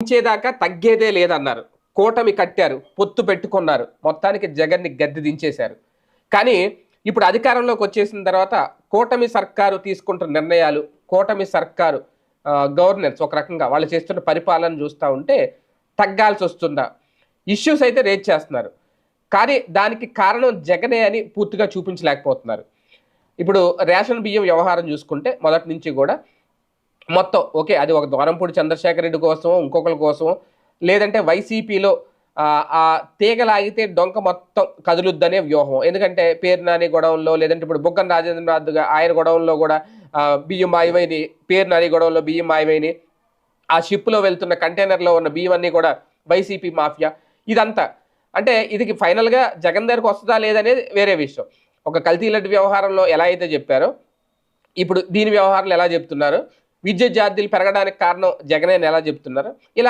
దించేదాకా తగ్గేదే లేదన్నారు. కూటమి కట్టారు, పొత్తు పెట్టుకున్నారు, మొత్తానికి జగన్ని గద్దె దించేశారు. కానీ ఇప్పుడు అధికారంలోకి వచ్చేసిన తర్వాత కూటమి సర్కారు తీసుకుంటున్న నిర్ణయాలు, కూటమి సర్కారు గవర్నెన్స్ ఒక రకంగా వాళ్ళు చేస్తున్న పరిపాలన చూస్తూ ఉంటే తగ్గాల్సి వస్తుందా, ఇష్యూస్ అయితే రేజ్ చేస్తున్నారు. కానీ దానికి కారణం జగనే అని పూర్తిగా చూపించలేకపోతున్నారు. ఇప్పుడు రేషన్ బియ్యం వ్యవహారం చూసుకుంటే మొదటి నుంచి కూడా మొత్తం ఓకే, అది ఒక ద్వారంపూడి చంద్రశేఖర్ రెడ్డి కోసమో ఇంకొకరి కోసమో, లేదంటే వైసీపీలో ఆ తీగలాగితే డొంక మొత్తం కదులుద్దనే వ్యూహం. ఎందుకంటే పేరు నాని గొడవల్లో, లేదంటే ఇప్పుడు బుగ్గన రాజేంద్రనాథ్గా ఆయన గొడవల్లో కూడా బియ్యం మాయమైనవి, పేరు నాని గొడవల్లో బియ్యం మాయమైనవి, ఆ షిప్లో వెళ్తున్న కంటైనర్లో ఉన్న బియ్యం అన్నీ కూడా వైసీపీ మాఫియా, ఇదంతా అంటే ఇది ఫైనల్గా జగన్ దగ్గరకు వస్తుందా లేదనేది వేరే విషయం. ఒక కల్తీ లడ్డు వ్యవహారంలో ఎలా అయితే చెప్పారో ఇప్పుడు దీని వ్యవహారాలు ఎలా చెప్తున్నారు, విద్యుత్ ఛార్జీలు పెరగడానికి కారణం జగనే ఎలా చెప్తున్నారు, ఇలా